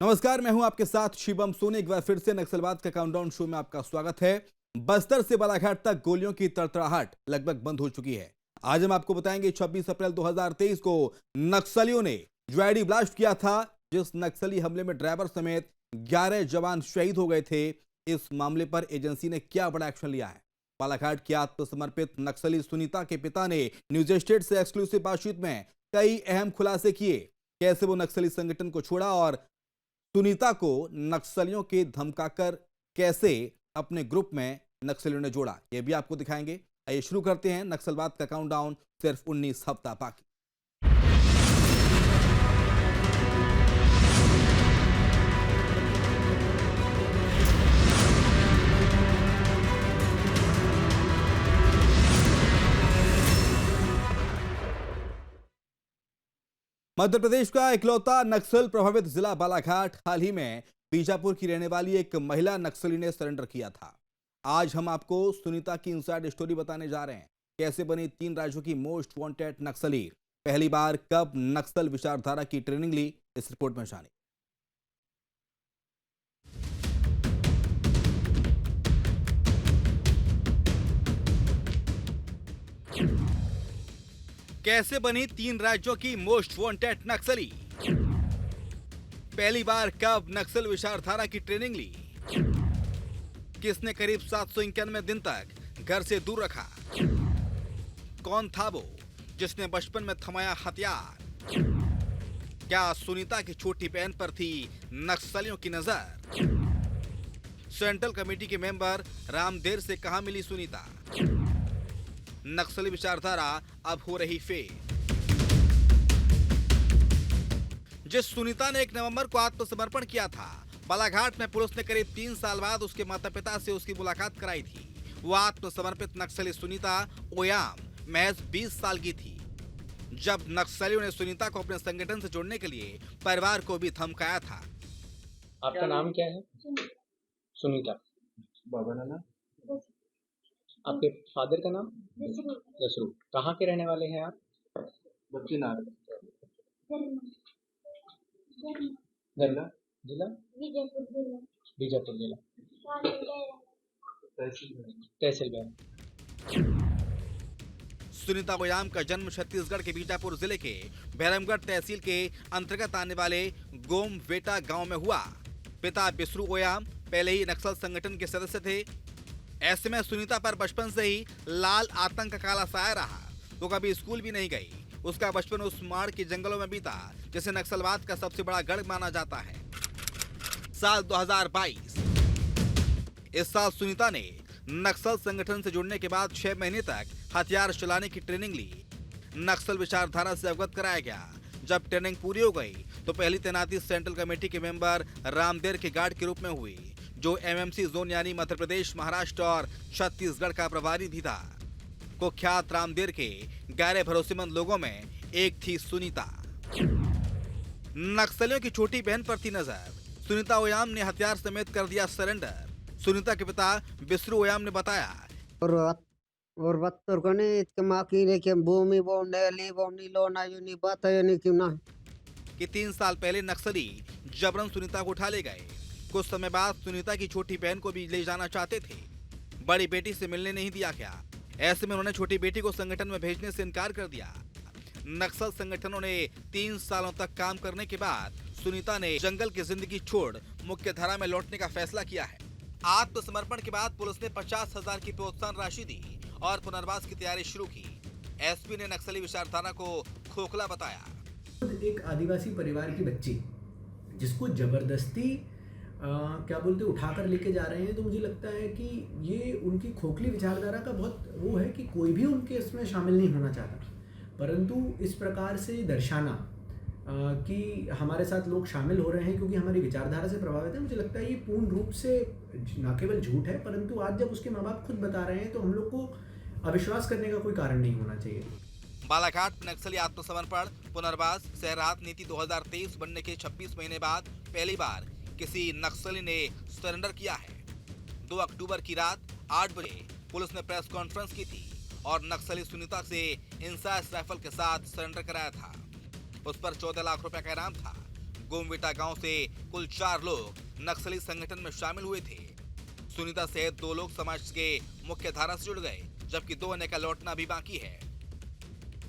नमस्कार, मैं हूं आपके साथ शिवम सोनी। एक बार फिर से नक्सलवाद का काउंटडाउन शो में आपका स्वागत है। बस्तर से बालाघाट तक गोलियों की तड़तड़ाहट लगभग बंद हो चुकी है। आज हम आपको बताएंगे 26 अप्रैल 2023 को नक्सलियों ने जो आईडी ब्लास्ट किया था, जिस नक्सली हमले में ड्राइवर समेत 11 जवान शहीद हो गए थे। इस मामले पर एजेंसी ने क्या बड़ा एक्शन लिया है? बालाघाट की आत्मसमर्पित नक्सली सुनीता के पिता ने न्यूज स्टेट से एक्सक्लूसिव बातचीत में कई अहम खुलासे किए। कैसे वो नक्सली संगठन को छोड़ा और सुनीता को नक्सलियों के धमकाकर कैसे अपने ग्रुप में नक्सलियों ने जोड़ा, यह भी आपको दिखाएंगे। आइए शुरू करते हैं। नक्सलवाद का काउंटडाउन सिर्फ 19 हफ्ता बाकी। मध्य प्रदेश का इकलौता नक्सल प्रभावित जिला बालाघाट। हाल ही में बीजापुर की रहने वाली एक महिला नक्सली ने सरेंडर किया था। आज हम आपको सुनीता की इनसाइड स्टोरी बताने जा रहे हैं। कैसे बनी 3 राज्यों की मोस्ट वांटेड नक्सली, पहली बार कब नक्सल विचारधारा की ट्रेनिंग ली, इस रिपोर्ट में जानिए। कैसे बनी 3 राज्यों की मोस्ट वांटेड नक्सली, पहली बार कब नक्सल विचारधारा की ट्रेनिंग ली, किसने करीब 791 दिन तक घर से दूर रखा, कौन था वो जिसने बचपन में थमाया हथियार, क्या सुनीता की छोटी बहन पर थी नक्सलियों की नजर, सेंट्रल कमेटी के मेंबर रामदेर से कहां मिली सुनीता, नक्सली विचारधारा अब हो रही फेल। जिस सुनीता ने 1 नवंबर को आत्मसमर्पण किया था, बालाघाट में पुलिस ने करीब 3 साल बाद उसके माता पिता से उसकी मुलाकात कराई थी। वो आत्मसमर्पित नक्सली सुनीता ओयाम महज 20 साल की थी, जब नक्सलियों ने सुनीता को अपने संगठन से जोड़ने के लिए परिवार को भी धमकाया था। आपका नाम क्या है? सुनीता। बाबा का नाम आपके फादर का नाम? दसरू। कहाँ के रहने वाले हैं आप? बच्चीनार जिला जिला बीजापुर जिला तहसील में। सुनीता ओयाम का जन्म छत्तीसगढ़ के बीजापुर जिले के भैरमगढ़ तहसील के अंतर्गत आने वाले गोमवेटा गांव में हुआ। पिता बिसरू ओयाम पहले ही नक्सल संगठन के सदस्य थे। ऐसे में सुनीता पर बचपन से ही लाल आतंक का काला साया रहा। वो कभी स्कूल भी नहीं गई। उसका बचपन उस माड़ के जंगलों में बीता जिसे नक्सलवाद का सबसे बड़ा गढ़ माना जाता है। साल 2022, इस साल सुनीता ने नक्सल संगठन से जुड़ने के बाद 6 महीने तक हथियार चलाने की ट्रेनिंग ली। नक्सल विचारधारा से अवगत कराया गया। जब ट्रेनिंग पूरी हो गई तो पहली तैनाती सेंट्रल कमेटी के मेंबर रामदेर के गार्ड के रूप में हुई, जो एमएमसी जोन यानी मध्य प्रदेश, महाराष्ट्र और छत्तीसगढ़ का प्रभारी भी था। कुख्यात रामदेर के गैर भरोसेमंद लोगों में एक थी सुनीता। नक्सलियों की छोटी बहन पर थी नजर। सुनीता ओयाम ने हथियार समेत कर दिया सरेंडर। सुनीता के पिता बिसरू ओयाम ने बताया, और बत्तरकने माकी लेके भूमि बोंडेली बोंडी लोना यूनी बात यूनी क्यों ना कि 3 साल पहले नक्सली जबरन सुनीता को उठा ले गए। कुछ समय बाद सुनीता की छोटी बहन को भी ले जाना चाहते थे। बड़ी बेटी से मिलने नहीं दिया गया। ऐसे में उन्होंने छोटी बेटी को संगठन में भेजने से इनकार कर दिया। नक्सल संगठनों ने 3 सालों तक काम करने के बाद सुनीता ने जंगल की जिंदगी छोड़ मुख्य धारा में लौटने का फैसला किया है। आत्मसमर्पण के बाद पुलिस ने 50,000 की प्रोत्साहन राशि दी और पुनर्वास की तैयारी शुरू की। एसपी ने नक्सली विचारधारा को खोखला बताया। एक आदिवासी परिवार की बच्ची जिसको जबरदस्ती क्या बोलते उठाकर लेके जा रहे हैं, तो मुझे लगता है कि ये उनकी खोखली विचारधारा का बहुत वो है कि कोई भी उनके इसमें शामिल नहीं होना चाहता, परंतु इस प्रकार से दर्शाना कि हमारे साथ लोग शामिल हो रहे हैं क्योंकि हमारी विचारधारा से प्रभावित है, मुझे लगता है ये पूर्ण रूप से न केवल झूठ है, परंतु आज जब उसके माँ बाप खुद बता रहे हैं तो हम लोग को अविश्वास करने का कोई कारण नहीं होना चाहिए। बालाघाट में नक्सली आत्मसमर्पण पुनर्वास सहरात नीति 2023 बनने के 26 महीने बाद पहली बार किसी नक्सली ने सरेंडर किया है। 2 अक्टूबर की रात 8 बजे पुलिस ने प्रेस कॉन्फ्रेंस की थी और नक्सली सुनीता से इंसास राइफल के साथ सरेंडर कराया था। उस पर 14 लाख रुपए का इनाम था। गोमवेटा गांव से कुल 4 लोग नक्सली संगठन में शामिल हुए थे। सुनीता सहित 2 लोग समाज के मुख्य धारा से जुड़ गए, जबकि 2 अन्य का लौटना भी बाकी है।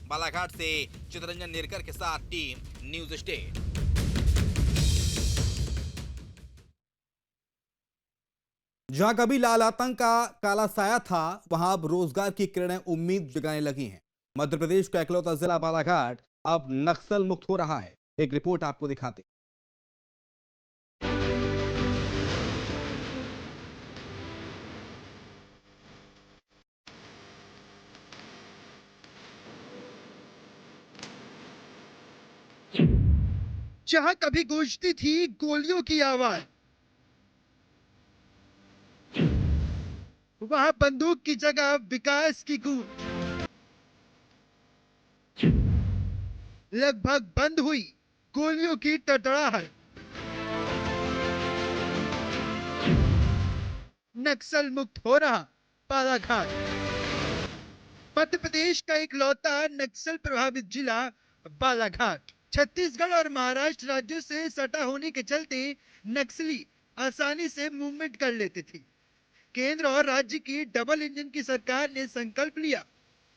बालाघाट से चितरंजन नेरकर के साथ टीम न्यूज स्टेट। जहां कभी लाल आतंक का काला साया था, वहां अब रोजगार की किरणें उम्मीद जगाने लगी हैं। मध्य प्रदेश का इकलौता जिला बालाघाट अब नक्सल मुक्त हो रहा है। एक रिपोर्ट आपको दिखाते। जहां कभी गूंजती थी गोलियों की आवाज, वहां बंदूक की जगह विकास की गूंज। लगभग बंद हुई गोलियों की तड़तड़ाहट। नक्सल मुक्त हो रहा बालाघाट। मध्य प्रदेश का इकलौता नक्सल प्रभावित जिला बालाघाट। छत्तीसगढ़ और महाराष्ट्र राज्यों से सटा होने के चलते नक्सली आसानी से मूवमेंट कर लेते थे। केंद्र और राज्य की डबल इंजन की सरकार ने संकल्प लिया,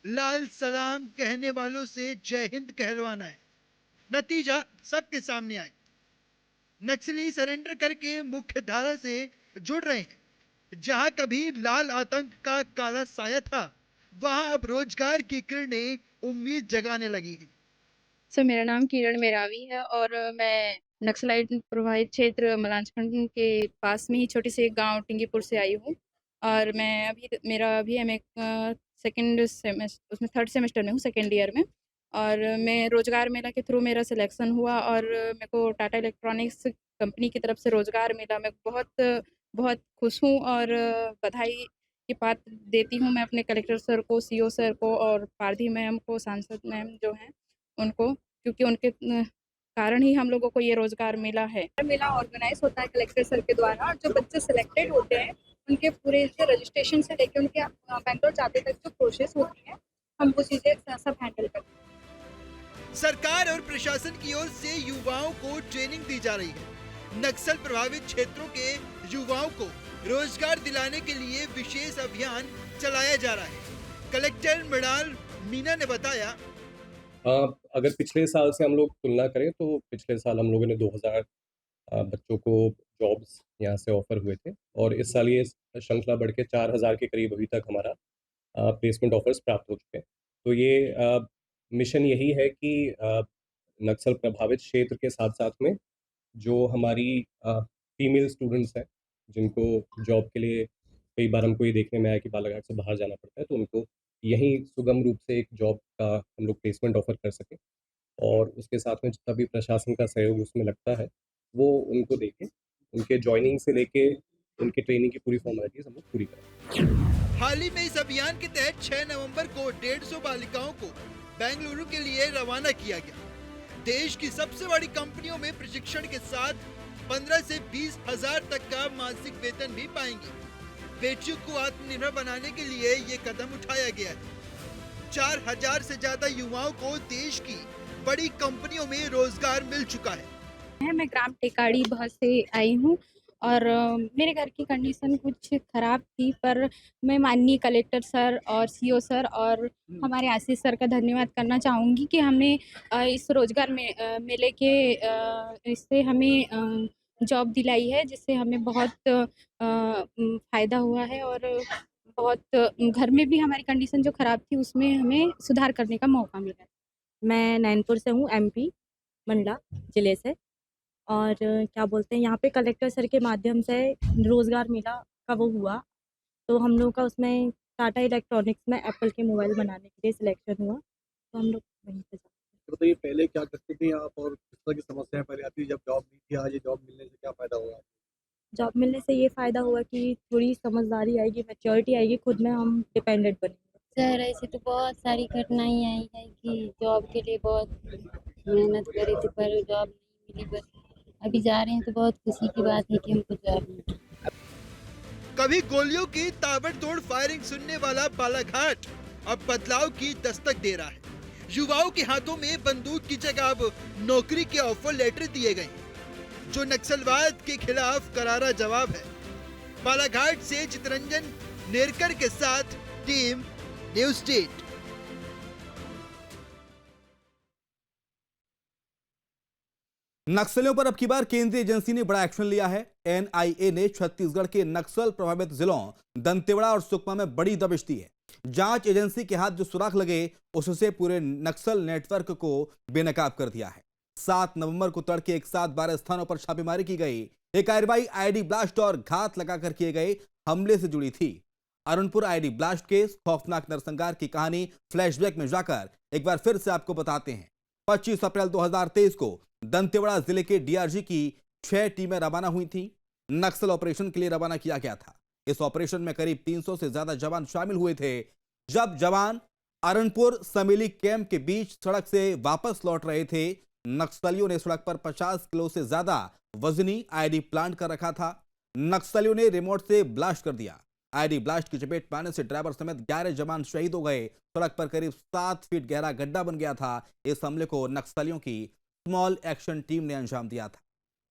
लाल सलाम कहने वालों से जय हिंद कहलवाना है। नतीजा सबके सामने आए। नक्सली सरेंडर करके मुख्य धारा से जुड़ रहे हैं। जहां कभी लाल आतंक का काला साया था, वहां अब रोजगार की किरणें उम्मीद जगाने लगी हैं। सर, मेरा नाम किरण मेरावी है और मैं नक्सलाइट प्रभावित क्षेत्र मलांचखंड के पास में ही छोटे से एक गांव टिंगीपुर से आई हूँ। और मैं मेरा अभी एमए सेकंड सेमेस्टर, उसमें 3rd सेमेस्टर में हूँ, सेकंड ईयर में। और मैं रोजगार मेला के थ्रू मेरा सिलेक्शन हुआ और मेरे को टाटा इलेक्ट्रॉनिक्स कंपनी की तरफ से रोजगार मिला। मैं बहुत बहुत खुश हूँ और बधाई की बात देती हूँ मैं अपने कलेक्टर सर को, सीओ सर को और पारधी मैम को, सांसद मैम जो हैं उनको, क्योंकि उनके कारण ही हम लोगों को ये रोजगार मिला है। मेला ऑर्गेनाइज होता है कलेक्टर सर के द्वारा और जो बच्चे सिलेक्टेड होते हैं उनके पूरे जो रजिस्ट्रेशन से लेकर उनके बैंगलोर जाते तक जो प्रोसेस होती है, हम वो चीज़ें सब हैंडल करते हैं। सरकार और प्रशासन की ओर से युवाओं को ट्रेनिंग दी जा रही है। नक्सल प्रभावित क्षेत्रों के युवाओं को रोजगार दिलाने के लिए विशेष अभियान चलाया जा रहा है। कलेक्टर मृणाल मीना ने बताया, अगर पिछले साल से हम लोग तुलना करें तो पिछले साल हम लोगों ने 2000 बच्चों को जॉब्स यहाँ से ऑफर हुए थे और इस साल ये श्रृंखला बढ़ के 4000 के करीब अभी तक हमारा प्लेसमेंट ऑफर्स प्राप्त हो चुके हैं। तो ये मिशन यही है कि नक्सल प्रभावित क्षेत्र के साथ साथ में जो हमारी फीमेल स्टूडेंट्स हैं जिनको जॉब के लिए कई बार हमको ये देखने में आया कि बालाघाट से बाहर जाना पड़ता है, तो उनको यहीं सुगम रूप से एक जॉब का हम लोग प्लेसमेंट ऑफर कर सकें और उसके साथ में जितना भी प्रशासन का सहयोग उसमें लगता है वो उनको देके उनके ज्वाइनिंग से लेके उनके ट्रेनिंग की पूरी फॉर्मेलिटीज हम लोग पूरी करें। हाल ही में इस अभियान के तहत 6 नवंबर को 150 बालिकाओं को बेंगलुरु के लिए रवाना किया गया। देश की सबसे बड़ी कंपनियों में प्रशिक्षण के साथ 15 से 20 हजार तक का मासिक वेतन भी पाएंगी। बेटियों को आत्मनिर्भर बनाने के लिए ये कदम उठाया गया है। 4000 से ज्यादा युवाओं को देश की बड़ी कंपनियों में रोजगार मिल चुका है। मैं ग्राम टेकाड़ी बहुत से आई हूँ और मेरे घर की कंडीशन कुछ ख़राब थी, पर मैं माननीय कलेक्टर सर और सीओ सर और हमारे आशीष सर का धन्यवाद करना चाहूँगी कि हमने इस रोज़गार मेले के इससे हमें जॉब दिलाई है, जिससे हमें बहुत फ़ायदा हुआ है और बहुत घर में भी हमारी कंडीशन जो ख़राब थी उसमें हमें सुधार करने का मौका मिला। मैं नैनपुर से हूँ, एमपी मंडला ज़िले से। और क्या बोलते हैं, यहाँ पे कलेक्टर सर के माध्यम से रोज़गार मेला का वो हुआ, तो हम लोग का उसमें टाटा इलेक्ट्रॉनिक्स में एप्पल के मोबाइल बनाने के लिए सिलेक्शन हुआ, तो हम लोग वहीं पे जाते। तो ये पहले क्या करते थे आप और किस तरह की समस्याएं पहले आती, जब जॉब नहीं थी, आज ये जॉब मिलने से क्या फ़ायदा हुआ? जॉब मिलने से ये फ़ायदा हुआ कि थोड़ी समझदारी आएगी, मैच्योरिटी आएगी, खुद में हम डिपेंडेंट बनेंगे। सर, ऐसे तो बहुत सारी कठिनाई आई है कि जॉब के लिए बहुत मेहनत करी थी पर जॉब नहीं मिली, बस अभी जा रहे हैं तो बहुत खुशी की बात है कि हमको जॉब मिली। कभी गोलियों की ताबड़तोड़ फायरिंग सुनने वाला बालाघाट अब बदलाव की दस्तक दे रहा है। युवाओं के हाथों में बंदूक की जगह अब नौकरी के ऑफर लेटर दिए गए। जो नक्सलवाद के खिलाफ करारा जवाब है। बालाघाट से चितरंजन नेरकर के साथ टीम न्यूज़ स्टेट। नक्सलियों पर अब की बार केंद्रीय एजेंसी ने बड़ा एक्शन लिया है। एनआईए ने छत्तीसगढ़ के नक्सल प्रभावित जिलों दंतेवाड़ा और सुकमा में बड़ी दबिश दी है। जांच एजेंसी के हाथ जो सुराग लगे उससे पूरे नक्सल नेटवर्क को बेनकाब कर दिया है। 7 नवंबर को तड़के एक साथ 12 स्थानों पर छापेमारी की गई। ये कार्रवाई आईडी ब्लास्ट और घात लगाकर किए गए हमले से जुड़ी थी। अरुणपुर आईडी ब्लास्ट केस खौफनाक नरसंहार की कहानी फ्लैशबैक में जाकर एक बार फिर से आपको बताते हैं। 25 अप्रैल 2023 को दंतेवाड़ा जिले के डीआरजी की 6 टीमें रवाना हुई थी। नक्सल ऑपरेशन के लिए रवाना किया गया था। इस ऑपरेशन में करीब 300 से ज्यादा जवान शामिल हुए थे। जब जवान अरुणपुर समेली कैंप के बीच सड़क से वापस लौट रहे थे, नक्सलियों ने सड़क पर 50 किलो से ज्यादा वजनी आईडी प्लांट कर रखा था। नक्सलियों ने रिमोट से ब्लास्ट कर दिया। आईडी ब्लास्ट की चपेट में आने से ड्राइवर समेत 11 जवान शहीद हो गए। सड़क पर करीब 7 फीट गहरा गड्ढा बन गया था। इस हमले को नक्सलियों की स्मॉल एक्शन टीम ने अंजाम दिया था।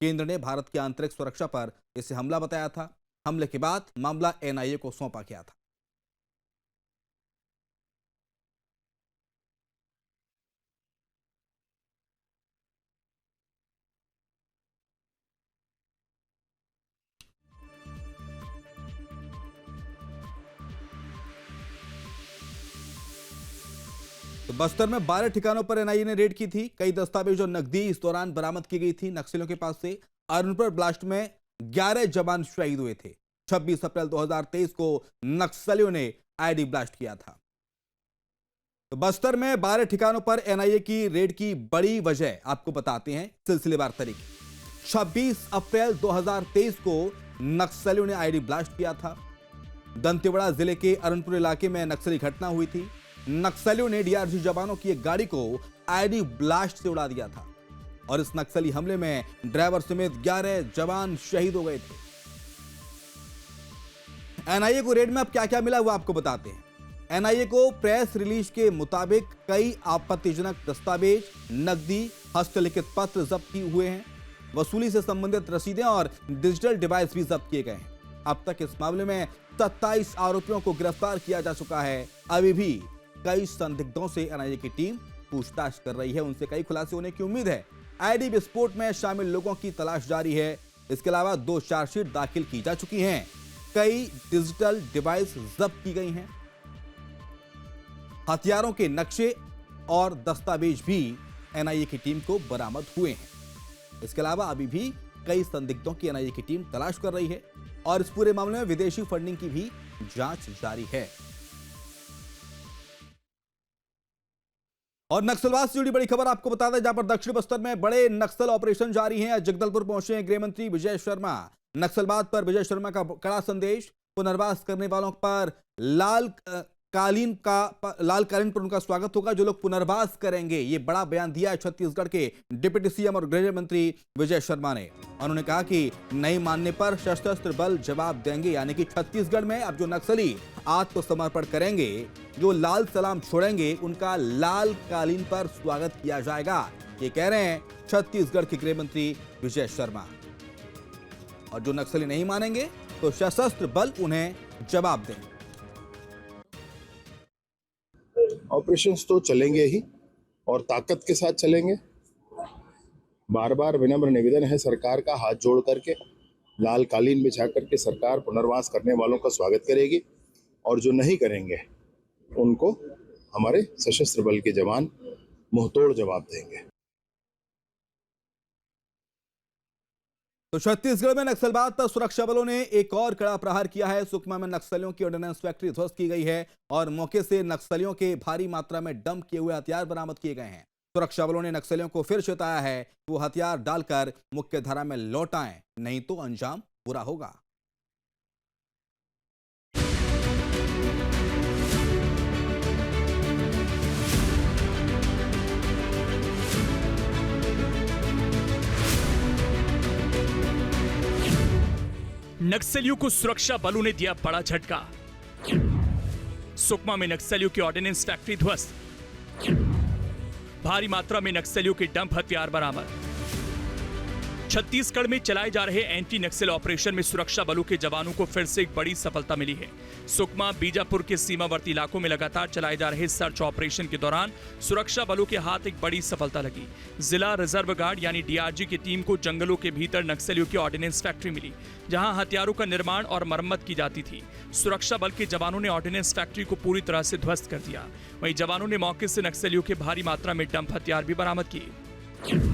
केंद्र ने भारत की आंतरिक सुरक्षा पर इसे हमला बताया था। हमले के बाद मामला एनआईए को सौंपा गया था। तो बस्तर में 12 ठिकानों पर एनआईए ने रेड की थी। कई दस्तावेज और नकदी इस दौरान बरामद की गई थी नक्सलियों के पास से। अरुणपुर ब्लास्ट में 11 जवान शहीद हुए थे। 26 अप्रैल 2023 को नक्सलियों ने आईडी ब्लास्ट किया था। तो बस्तर में 12 ठिकानों पर एनआईए की रेड की बड़ी वजह आपको बताते हैं सिलसिलेवार तरीके। 26 अप्रैल 2023 को नक्सलियों ने आईडी ब्लास्ट किया था। दंतेवाड़ा जिले के अरुणपुर इलाके में नक्सली घटना हुई थी। नक्सलियों ने डीआरजी जवानों की एक गाड़ी को आईडी ब्लास्ट से उड़ा दिया था और इस नक्सली हमले में ड्राइवर समेत 11 जवान शहीद हो गए थे। एनआईए को रेड में अब क्या क्या मिला वो आपको बताते हैं। एनआईए को प्रेस रिलीज के मुताबिक कई आपत्तिजनक दस्तावेज, नकदी, हस्तलिखित पत्र जब्त किए हुए हैं। वसूली से संबंधित रसीदें और डिजिटल डिवाइस भी जब्त किए गए हैं। अब तक इस मामले में 27 आरोपियों को गिरफ्तार किया जा चुका है। अभी भी कई संदिग्धों से एनआईए की टीम पूछताछ कर रही है। उनसे कई खुलासे होने की उम्मीद है। आईडी विस्फोट में शामिल लोगों की तलाश जारी है। इसके अलावा 2 चार्जशीट दाखिल की जा चुकी हैं। कई डिजिटल डिवाइस जब्त की गई हैं। हथियारों के नक्शे और दस्तावेज भी एनआईए की टीम को बरामद हुए हैं। इसके अलावा अभी भी कई संदिग्धों की एनआईए की टीम तलाश कर रही है और इस पूरे मामले में विदेशी फंडिंग की भी जांच जारी है। और नक्सलवाद से जुड़ी बड़ी खबर आपको बता दें, जहां पर दक्षिण बस्तर में बड़े नक्सल ऑपरेशन जारी हैं। जगदलपुर पहुंचे हैं गृह मंत्री विजय शर्मा। नक्सलवाद पर विजय शर्मा का कड़ा संदेश। पुनर्वास करने वालों पर लाल कालीन पर उनका स्वागत होगा। जो लोग पुनर्वास करेंगे, ये बड़ा बयान दिया है छत्तीसगढ़ के डिप्टी सीएम और गृह मंत्री विजय शर्मा ने। उन्होंने कहा कि नहीं मानने पर सशस्त्र बल जवाब देंगे। यानी कि छत्तीसगढ़ में अब जो नक्सली आत्मसमर्पण करेंगे, जो लाल सलाम छोड़ेंगे, उनका लाल कालीन पर स्वागत किया जाएगा। ये कह रहे हैं छत्तीसगढ़ के गृह मंत्री विजय शर्मा। और जो नक्सली नहीं मानेंगे तो सशस्त्र बल उन्हें जवाब देंगे। ऑपरेशंस तो चलेंगे ही और ताकत के साथ चलेंगे। बार बार विनम्र निवेदन है सरकार का, हाथ जोड़ करके लाल कालीन बिछा करके सरकार पुनर्वास करने वालों का स्वागत करेगी और जो नहीं करेंगे उनको हमारे सशस्त्र बल के जवान मुंहतोड़ जवाब देंगे। तो छत्तीसगढ़ में नक्सलवाद पर सुरक्षा बलों ने एक और कड़ा प्रहार किया है। सुकमा में नक्सलियों की ऑर्डिनेंस फैक्ट्री ध्वस्त की गई है और मौके से नक्सलियों के भारी मात्रा में डंप किए हुए हथियार बरामद किए गए हैं। सुरक्षा बलों ने नक्सलियों को फिर चेताया है कि वो हथियार डालकर मुख्य धारा में लौट आएं, नहीं तो अंजाम बुरा होगा। नक्सलियों को सुरक्षा बलों ने दिया बड़ा झटका। सुकमा में नक्सलियों की ऑर्डिनेंस फैक्ट्री ध्वस्त। भारी मात्रा में नक्सलियों के डंप हथियार बरामद। छत्तीसगढ़ में चलाए जा रहे एंटी नक्सल ऑपरेशन में सुरक्षा बलों के जवानों को फिर से एक बड़ी सफलता मिली है। सुकमा बीजापुर के सीमावर्ती इलाकों में लगातार चलाए जा रहे सर्च ऑपरेशन के दौरान सुरक्षा बलों के हाथ एक बड़ी सफलता लगी। जिला रिजर्व गार्ड यानी डीआरजी की टीम को जंगलों के भीतर नक्सलियों की ऑर्डिनेंस फैक्ट्री मिली, जहां हथियारों का निर्माण और मरम्मत की जाती थी। सुरक्षा बल के जवानों ने ऑर्डिनेंस फैक्ट्री को पूरी तरह से ध्वस्त कर दिया। वहीं जवानों ने मौके से नक्सलियों के भारी मात्रा में डंप हथियार भी बरामद किए,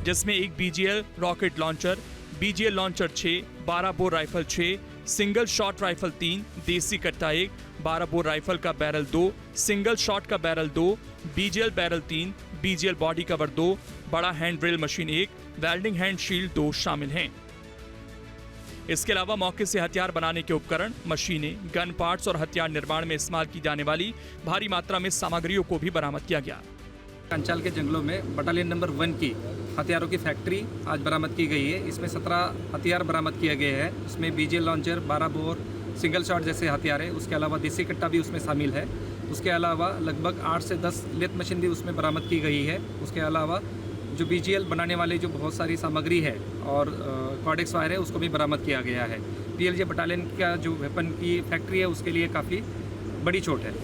जिसमें एक BGL rocket launcher, BGL launcher 6, 12 bore rifle 6, single shot rifle 3, देसी कट्टा 1, 12 बोर राइफल का बैरल 2, सिंगल शॉट का barrel 2, BGL barrel 3, BGL body cover 2, बड़ा hand drill machine 1, welding hand shield 2 शामिल हैं। इसके अलावा मौके से हथियार बनाने के उपकरण, मशीनें, गन पार्ट्स और हथियार निर्माण में इस्तेमाल की जाने वाली भारी मात्रा में सामग्रियों को भी बरामद किया गया। अंचल के जंगलों में बटालियन नंबर 1 की हथियारों की फैक्ट्री आज बरामद की गई है। इसमें 17 हथियार बरामद किए गए हैं। इसमें BGL launcher, 12 bore, single shot जैसे हथियार है। उसके अलावा देसी कट्टा भी उसमें शामिल है। उसके अलावा लगभग 8 से 10 लेथ मशीन भी उसमें बरामद की गई है। उसके अलावा जो बीजीएल बनाने वाली जो बहुत सारी सामग्री है और कॉर्डेक्स वायर है, उसको भी बरामद किया गया है। पीएलजे बटालियन का जो वेपन की फैक्ट्री है, उसके लिए काफ़ी बड़ी चोट है।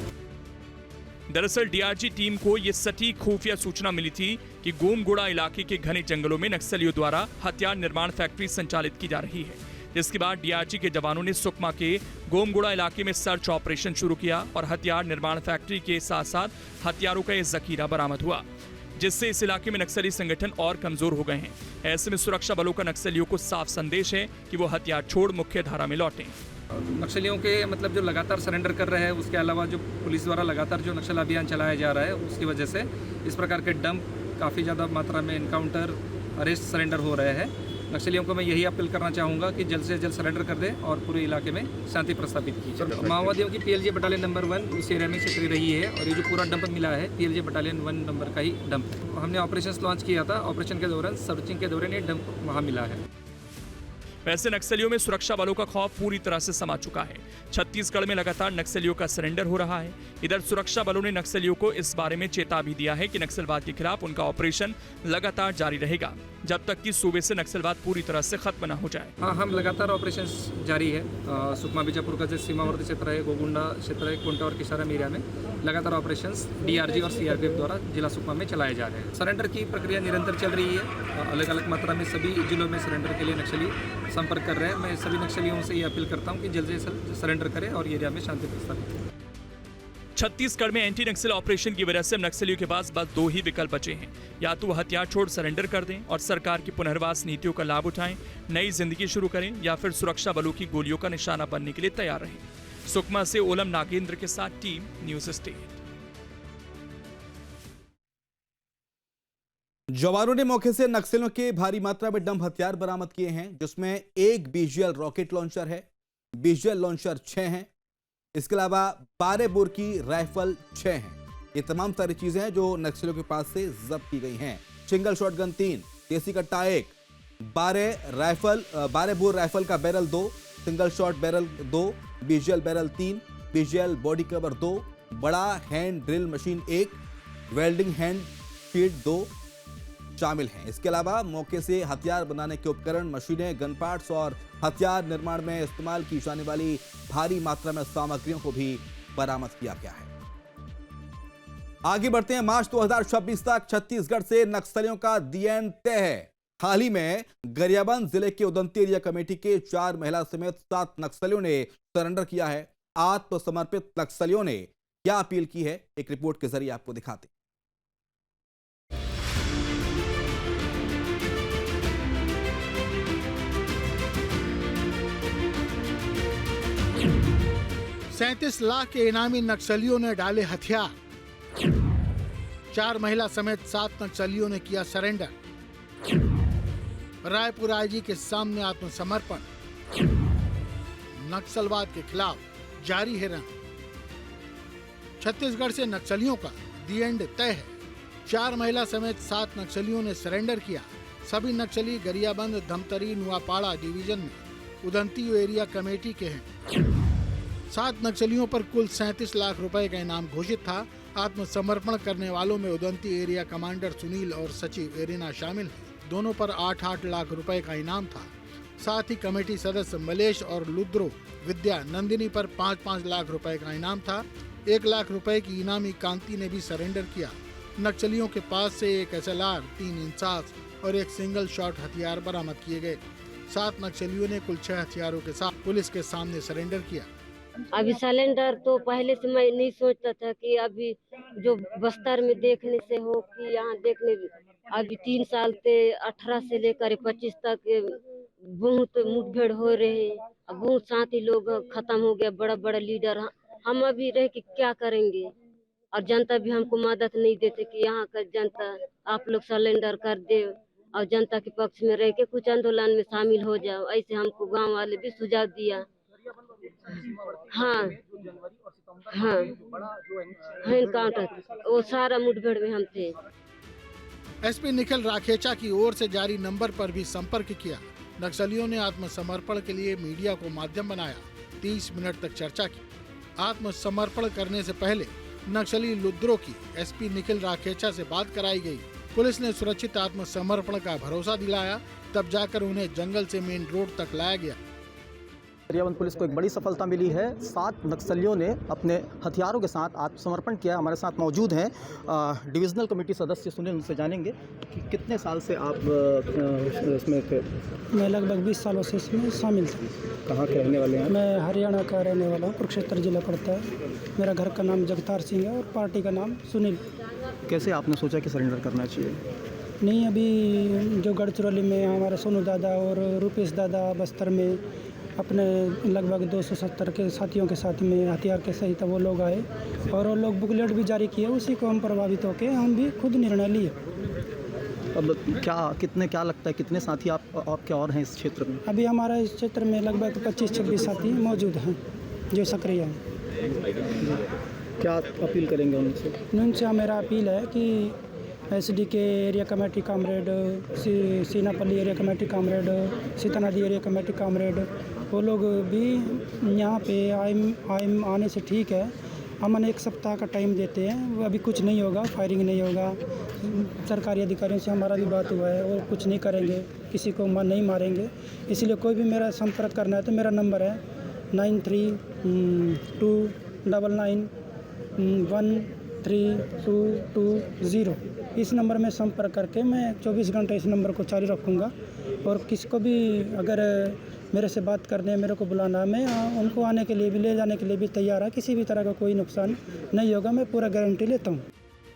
दरअसल डीआरजी टीम को ये सटीक खुफिया सूचना मिली थी कि गोमगुड़ा इलाके के घने जंगलों में नक्सलियों द्वारा हथियार निर्माण फैक्ट्री संचालित की जा रही है, जिसके बाद डीआरजी के जवानों ने सुकमा के गोमगुड़ा इलाके में सर्च ऑपरेशन शुरू किया और हथियार निर्माण फैक्ट्री के साथ साथ हथियारों का ये जखीरा बरामद हुआ, जिससे इस इलाके में नक्सली संगठन और कमजोर हो गए हैं। ऐसे में सुरक्षा बलों का नक्सलियों को साफ संदेश है कि वो हथियार छोड़ मुख्य धारा में लौटें। नक्सलियों के मतलब जो लगातार सरेंडर कर रहे हैं, उसके अलावा जो पुलिस द्वारा लगातार जो नक्सल अभियान चलाया जा रहा है, उसकी वजह से इस प्रकार के डंप काफ़ी ज़्यादा मात्रा में इनकाउंटर, अरेस्ट, सरेंडर हो रहे हैं। नक्सलियों को मैं यही अपील करना चाहूँगा कि जल्द से जल्द सरेंडर कर दें और पूरे इलाके में शांति प्रस्तापित की जाए। माओवादियों की पीएलजे बटालियन नंबर 1 उस एरिया में सक्रिय रही है और ये जो पूरा डंप मिला है पीएलजे बटालियन 1 नंबर का ही डंप है। हमने ऑपरेशन लॉन्च किया था। ऑपरेशन के दौरान सर्चिंग के दौरान ये डंप वहाँ मिला है। वैसे नक्सलियों में सुरक्षा बलों का खौफ पूरी तरह से समा चुका है। छत्तीसगढ़ में लगातार नक्सलियों का सरेंडर हो रहा है। इधर सुरक्षा बलों ने नक्सलियों को इस बारे में चेता भी दिया है कि नक्सलवाद के खिलाफ उनका ऑपरेशन लगातार जारी रहेगा, जब तक कि सूबे से नक्सलवाद पूरी तरह से खत्म न हो जाए। हाँ, हम लगातार ऑपरेशन जारी है। सुकमा बीजापुर का जो सीमावर्ती क्षेत्र है, गोगुंडा क्षेत्र है, कोंटा और किसाराम एरिया में लगातार ऑपरेशन डीआरजी और सीआरपीएफ द्वारा जिला सुकमा में चलाए जा रहे हैं। सरेंडर की प्रक्रिया निरंतर चल रही है। अलग अलग मात्रा में सभी जिलों में सरेंडर के लिए नक्सली संपर्क कर रहे हैं। मैं सभी नक्सलियों से ये अपील करता हूं कि जल्द से सरेंडर करें और एरिया में शांति प्रस्तापित करें। छत्तीसगढ़ में एंटी नक्सल ऑपरेशन की वजह से नक्सलियों के पास बस 2 ही विकल्प बचे हैं। या तो वो हथियार छोड़ सरेंडर कर दें और सरकार की पुनर्वास नीतियों का लाभ उठाएं, नई जिंदगी शुरू करें, या फिर सुरक्षा बलों की गोलियों का निशाना बनने के लिए तैयार रहें। सुकमा से ओलम नागेंद्र के साथ टीम न्यूज स्टेट। जवानों ने मौके से नक्सलियों के भारी मात्रा में डंप हथियार बरामद किए हैं, जिसमें एक बीजीएल रॉकेट लॉन्चर है, बीजीएल लॉन्चर 6 हैं। इसके अलावा 12 बोर की राइफल 6 हैं। ये तमाम सारी चीजें हैं जो नक्सलियों के पास से जब्त की गई हैं। सिंगल शॉटगन 3, देसी कट्टा 1, 12 बोर राइफल का barrel 2, single shot barrel 2, BGL barrel 3, BGL body cover 2, बड़ा hand drill machine 1, welding hand shield 2 शामिल हैं। इसके अलावा मौके से हथियार बनाने के उपकरण, मशीनें, गन पार्ट्स और हथियार निर्माण में इस्तेमाल की जाने वाली भारी मात्रा में सामग्रियों को भी बरामद किया गया है। आगे बढ़ते हैं। मार्च 2026 तक छत्तीसगढ़ से नक्सलियों का डीएन तय है। हाल ही में गरियाबंद जिले के उदंती एरिया कमेटी के 4 महिला समेत 7 नक्सलियों ने सरेंडर किया है। आत्मसमर्पित नक्सलियों ने क्या अपील की है, एक रिपोर्ट के जरिए आपको दिखाते हैं। 37 लाख के इनामी नक्सलियों ने डाले हथियार। 4 महिला समेत 7 नक्सलियों ने किया सरेंडर। रायपुर आईजी के सामने आत्मसमर्पण। नक्सलवाद के खिलाफ जारी है रंग। छत्तीसगढ़ से नक्सलियों का दी एंड तय है। 4 महिला समेत 7 नक्सलियों ने सरेंडर किया। सभी नक्सली गरियाबंद, धमतरी, नुआपाड़ा डिवीजन में उदंती एरिया कमेटी के हैं। 7 नक्सलियों पर कुल 37 लाख रुपए का इनाम घोषित था। आत्मसमर्पण करने वालों में उदंती एरिया कमांडर सुनील और सचिव एरिना शामिल हैं। दोनों पर 8-8 लाख रुपए का इनाम था। साथ ही कमेटी सदस्य मलेश और लुद्रो विद्या नंदिनी पर 5-5 लाख रुपए का इनाम था। 1 लाख रुपए की इनामी कांति ने भी सरेंडर किया। नक्सलियों के पास से एक SLR, 3 इंसास और एक सिंगल शॉट हथियार बरामद किए गए। 7 नक्सलियों ने कुल 6 हथियारों के साथ पुलिस के सामने सरेंडर किया। अभी सिलेंडर तो पहले से मैं नहीं सोचता था कि अभी जो बस्तर में देखने से हो कि यहाँ देखने, अभी 3 साल से 18 से लेकर 25 तक बहुत मुठभेड़ हो रहे हैं। अब बहुत साथी लोग खत्म हो गया, बड़ा बड़ा लीडर। हम अभी रह के क्या करेंगे? और जनता भी हमको मदद नहीं देते कि यहाँ का जनता आप लोग सिलेंडर कर दे और जनता के पक्ष में रह के कुछ आंदोलन में शामिल हो जाओ। ऐसे हमको गांव वाले भी सुझाव दिया। हाँ एनकाउंटर वो सारा मुठभेड़ में हम थे। एसपी निखिल राखेचा की ओर से जारी नंबर पर भी संपर्क किया। नक्सलियों ने आत्मसमर्पण के लिए मीडिया को माध्यम बनाया। 30 मिनट तक चर्चा की। आत्मसमर्पण करने से पहले नक्सली लुद्रो की एसपी निखिल राखेचा से बात कराई गई। पुलिस ने सुरक्षित आत्मसमर्पण का भरोसा दिलाया, तब जाकर उन्हें जंगल से मेन रोड तक लाया गया। गरियाबंद पुलिस को एक बड़ी सफलता मिली है। 7 नक्सलियों ने अपने हथियारों के साथ आत्मसमर्पण किया। हमारे साथ मौजूद हैं डिविजनल कमेटी सदस्य सुनील, उनसे जानेंगे कि कितने साल से आप इसमें थे। मैं लगभग 20 सालों से इसमें शामिल था। कहाँ के रहने वाले हैं? मैं हरियाणा का रहने वाला हूँ, कुरुक्षेत्र जिला पड़ता है। मेरा घर का नाम जगतार सिंह है और पार्टी का नाम सुनील। कैसे आपने सोचा कि सरेंडर करना चाहिए? नहीं, अभी जो गढ़चिरौली में हमारे सोनू दादा और रूपेश दादा बस्तर में अपने लगभग 270 के साथियों के साथ में हथियार के सहित वो लोग आए और वो लोग बुकलेट भी जारी किए। उसी को हम प्रभावित होकर हम भी खुद निर्णय लिए। अब क्या लगता है कितने साथी आपके और हैं इस क्षेत्र में? अभी हमारा इस क्षेत्र में लगभग 25-26 साथी मौजूद हैं जो सक्रिय हैं। क्या अपील करेंगे उनसे? उनसे मेरा अपील है कि SDK area committee comrade, Seenapalli area committee comrade, Sitanadi area committee comrade, वो लोग भी यहाँ पे आने से ठीक है। अमन 1 सप्ताह का टाइम देते हैं, वो अभी कुछ नहीं होगा, फायरिंग नहीं होगा। सरकारी अधिकारियों से हमारा भी बात हुआ है, वो कुछ नहीं करेंगे, किसी को नहीं मारेंगे। इसलिए कोई भी मेरा संपर्क करना है तो मेरा नंबर है 9329913220। इस नंबर में संपर्क करके मैं 24 घंटे इस नंबर को चालू रखूँगा और किसी को भी अगर मेरे से बात करने, मेरे को बुलाना, मैं उनको आने के लिए भी, ले जाने के लिए भी तैयार है। किसी भी तरह का कोई नुकसान नहीं होगा, मैं पूरा गारंटी लेता हूँ।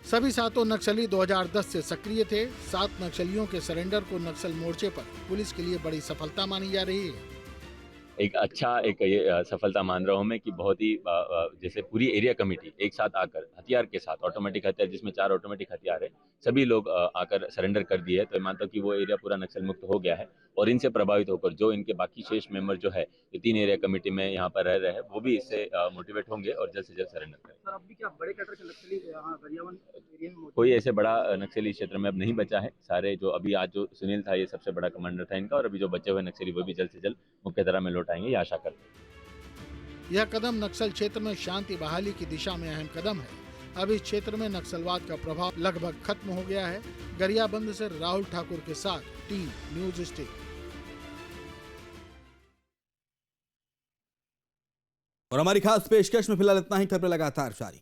सभी 7 नक्सली 2010 से सक्रिय थे। 7 नक्सलियों के सरेंडर को नक्सल मोर्चे पर पुलिस के लिए बड़ी सफलता मानी जा रही है। एक ये सफलता मान रहा हूँ मैं कि बहुत ही जैसे पूरी एरिया कमेटी एक साथ आकर हथियार के साथ, ऑटोमेटिक हथियार जिसमें 4 ऑटोमेटिक हथियार है, सभी लोग आकर सरेंडर कर दिए है। तो मैं मानता हूँ कि वो एरिया पूरा नक्सल मुक्त हो गया है और इनसे प्रभावित होकर जो इनके बाकी शेष मेंबर जो है, ये 3 एरिया कमेटी में यहाँ पर रह रहे हैं, वो भी इससे मोटिवेट होंगे और जल्द से जल्द सरेंडर करें। कोई ऐसे बड़ा नक्सली क्षेत्र में अब नहीं बचा है। सारे जो अभी आज जो सुनील था, ये सबसे बड़ा कमांडर था इनका, और अभी जो बचे हुए नक्सली वो भी जल्द से जल्द मुख्य धारा में लौटाएंगे, ये आशा करते हैं। यह कदम नक्सल क्षेत्र में शांति बहाली की दिशा में अहम कदम है। अब इस क्षेत्र में नक्सलवाद का प्रभाव लगभग खत्म हो गया है। गरियाबंद से राहुल ठाकुर के साथ टीम न्यूज स्टेट। और हमारी खास पेशकश में फिलहाल इतना ही। खबरें लगातार जारी।